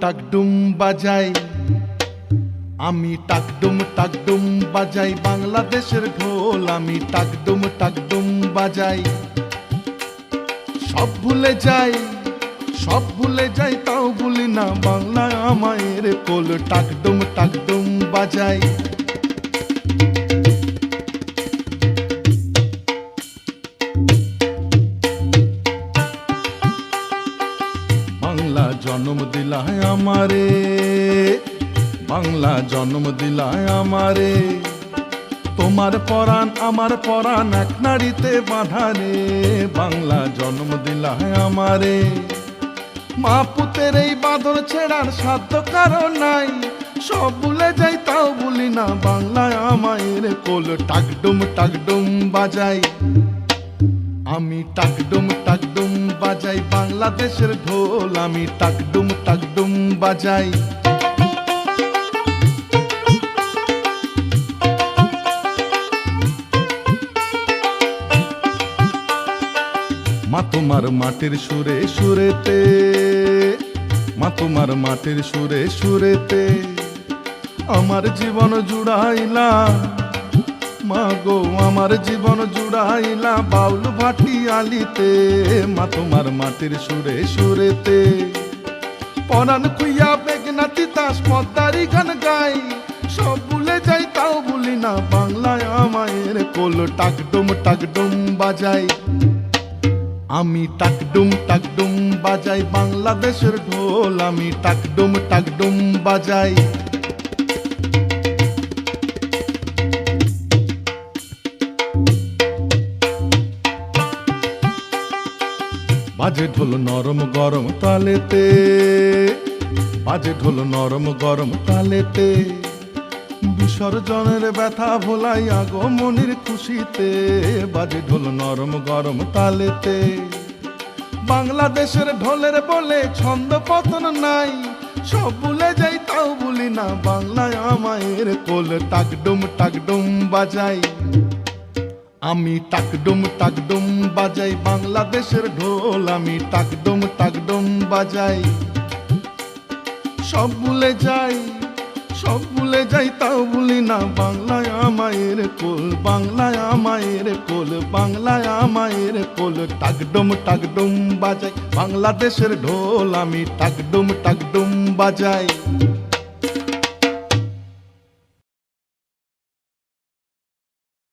টাকডুম বাজাই, আমি টাকডুম বাজাই বাংলাদেশের ঢোল। আমি টাকডুম বাজাই, সব ভুলে যাই, সব ভুলে যাই, তাও ভুলি না বাংলা আমায়ের কোল। টাকডুম বাজাই। বাংলা জন্ম দিলায় আমারে, বাংলা জন্ম দিলায় আমারে, তোমার পরাণ আমার পরাণ এক নাড়িতে বাঁধা রে। বাংলা জন্ম দিলায় আমারে, মা পুতের এই বাঁধন ছেড়ার সাধ্য কারো নাই। সব ভুলে যাই তাও ভুলি না বাংলায় আমায়ের কোল। টাকডুম বাজাই, আমি টাকডুম বাজাই বাংলাদেশের ঢোল। আমি টাকডুম বাজাই। মা তোমার মাটির সুরে সুরেতে, মা তোমার মাটির সুরে সুরেতে আমার জীবন জুড়াইলা। মা গো আমার জীবন জুড়াইলা বাউল ভাটি আলিতে। মা তোমার মাটির সুরে সুরেতে পরাণ খুইয়া বেগনা তিতাস পদ্মারি গান গাই। সব ভুলে যাই তাও ভুলি না বাংলায় আমায়ের কোল। টাকডুম বাজাই, আমি টাকডুম বাজাই বাংলাদেশের ঢোল। আমি টাকডুম বাজাই। বাজে ঢোল নরম গরম তালেতে, বাজে ঢোল নরম গরম তালেতে, বিসর্জনের ব্যথা ভোলাই আগমনের খুশিতে। বাজে ঢোল নরম গরম তালেতে, বাংলাদেশের ঢোলের বলে ছন্দ পতন নাই। সব ভুলে যাই তাও ভুলি না বাংলায় আমায়ের কোল। টাকডুম বাজাই, আমি টাকডুম বাজাই বাংলাদেশের ঢোল। আমি টাকডুম বাজাই। সব ভুলে যাই, সব ভুলে যাই তাও ভুলি না বাংলায় আমায়ের কোল। বাংলায় আমায়ের কোল, বাংলায় আমায়ের কোল। টাকডুম বাজাই বাংলাদেশের ঢোল। আমি টাকডুম বাজাই।